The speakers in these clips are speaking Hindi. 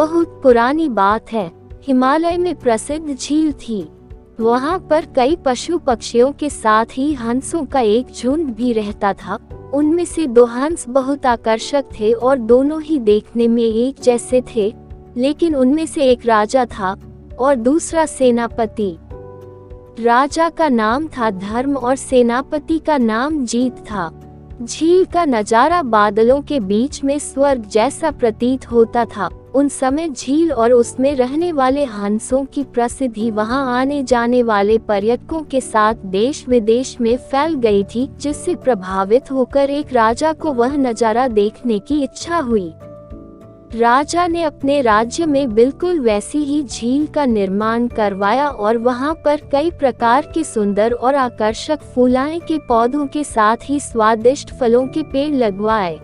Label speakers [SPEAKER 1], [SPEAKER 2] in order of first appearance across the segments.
[SPEAKER 1] बहुत पुरानी बात है। हिमालय में प्रसिद्ध झील थी। वहाँ पर कई पशु पक्षियों के साथ ही हंसों का एक झुंड भी रहता था। उनमें से 2 हंस बहुत आकर्षक थे और दोनों ही देखने में एक जैसे थे, लेकिन उनमें से एक राजा था और दूसरा सेनापति। राजा का नाम था धर्म और सेनापति का नाम जीत था। झील का नजारा बादलों के बीच में स्वर्ग जैसा प्रतीत होता था। उन समय झील और उसमें रहने वाले हंसों की प्रसिद्धि वहां आने जाने वाले पर्यटकों के साथ देश विदेश में फैल गई थी, जिससे प्रभावित होकर एक राजा को वह नजारा देखने की इच्छा हुई। राजा ने अपने राज्य में बिल्कुल वैसी ही झील का निर्माण करवाया और वहां पर कई प्रकार के सुंदर और आकर्षक फूलाए के पौधों के साथ ही स्वादिष्ट फलों के पेड़ लगवाए।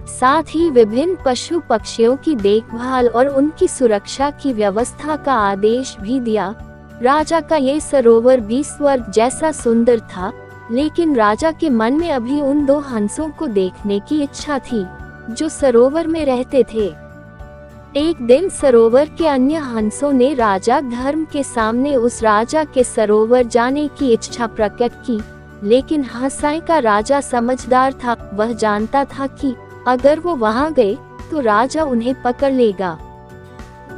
[SPEAKER 1] साथ ही विभिन्न पशु पक्षियों की देखभाल और उनकी सुरक्षा की व्यवस्था का आदेश भी दिया। राजा का ये सरोवर भी स्वर्ग जैसा सुंदर था, लेकिन राजा के मन में अभी उन 2 हंसों को देखने की इच्छा थी जो सरोवर में रहते थे। एक दिन सरोवर के अन्य हंसों ने राजा धर्म के सामने उस राजा के सरोवर जाने की इच्छा प्रकट की, लेकिन हंसाई का राजा समझदार था। वह जानता था कि अगर वो वहां गए तो राजा उन्हें पकड़ लेगा।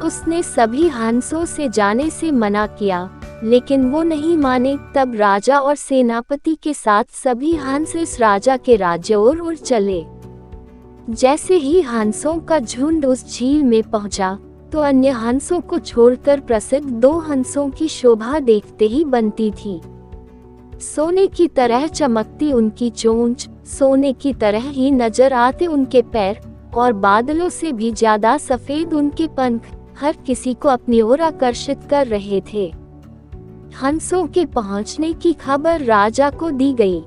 [SPEAKER 1] उसने सभी हंसों से जाने से मना किया, लेकिन वो नहीं माने। तब राजा और सेनापति के साथ सभी हंस इस राजा के राज्य ओर उड़ चले। जैसे ही हंसों का झुंड उस झील में पहुंचा, तो अन्य हंसों को छोड़कर प्रसिद्ध 2 हंसों की शोभा देखते ही बनती थी। सोने की तरह चमकती उनकी चोंच, सोने की तरह ही नजर आते उनके पैर और बादलों से भी ज्यादा सफेद उनके पंख हर किसी को अपनी ओर आकर्षित कर रहे थे। हंसों के पहुंचने की खबर राजा को दी गई।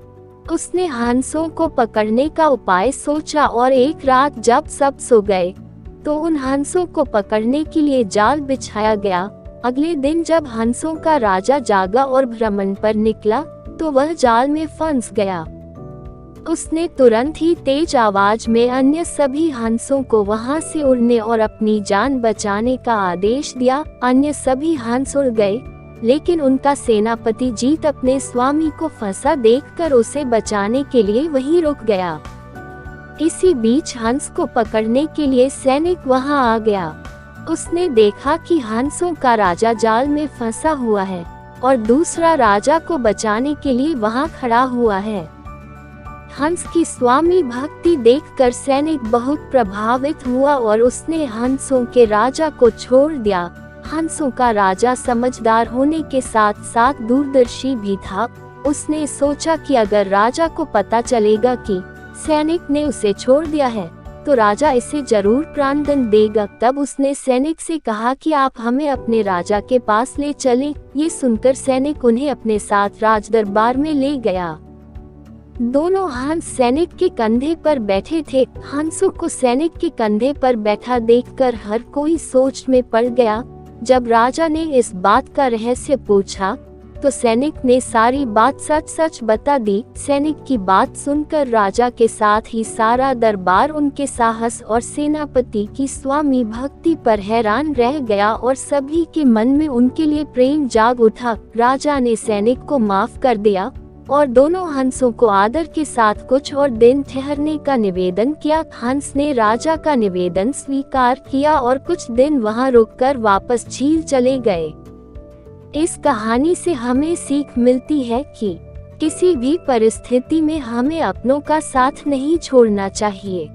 [SPEAKER 1] उसने हंसों को पकड़ने का उपाय सोचा और एक रात जब सब सो गए तो उन हंसों को पकड़ने के लिए जाल बिछाया गया। अगले दिन जब हंसों का राजा जागा और भ्रमण पर निकला तो वह जाल में फंस गया। उसने तुरंत ही तेज आवाज में अन्य सभी हंसों को वहां से उड़ने और अपनी जान बचाने का आदेश दिया। अन्य सभी हंस उड़ गए, लेकिन उनका सेनापति जीत अपने स्वामी को फंसा देखकर उसे बचाने के लिए वहीं रुक गया। इसी बीच हंस को पकड़ने के लिए सैनिक वहां आ गया। उसने देखा कि हंसों का राजा जाल में फंसा हुआ है और दूसरा राजा को बचाने के लिए वहां खड़ा हुआ है। हंस की स्वामी भक्ति देखकर सैनिक बहुत प्रभावित हुआ और उसने हंसों के राजा को छोड़ दिया। हंसों का राजा समझदार होने के साथ साथ दूरदर्शी भी था। उसने सोचा कि अगर राजा को पता चलेगा कि सैनिक ने उसे छोड़ दिया है तो राजा इसे जरूर प्राणदंड देगा। तब उसने सैनिक से कहा कि आप हमें अपने राजा के पास ले चलें। ये सुनकर सैनिक उन्हें अपने साथ राजदरबार में ले गया। दोनों हंस सैनिक के कंधे पर बैठे थे। हंसों को सैनिक के कंधे पर बैठा देखकर हर कोई सोच में पड़ गया। जब राजा ने इस बात का रहस्य पूछा तो सैनिक ने सारी बात सच सच बता दी। सैनिक की बात सुनकर राजा के साथ ही सारा दरबार उनके साहस और सेनापति की स्वामी भक्ति पर हैरान रह गया और सभी के मन में उनके लिए प्रेम जाग उठा। राजा ने सैनिक को माफ कर दिया और दोनों हंसों को आदर के साथ कुछ और दिन ठहरने का निवेदन किया। हंस ने राजा का निवेदन स्वीकार किया और कुछ दिन वहां रुककर वापस झील चले गए। इस कहानी से हमें सीख मिलती है कि किसी भी परिस्थिति में हमें अपनों का साथ नहीं छोड़ना चाहिए।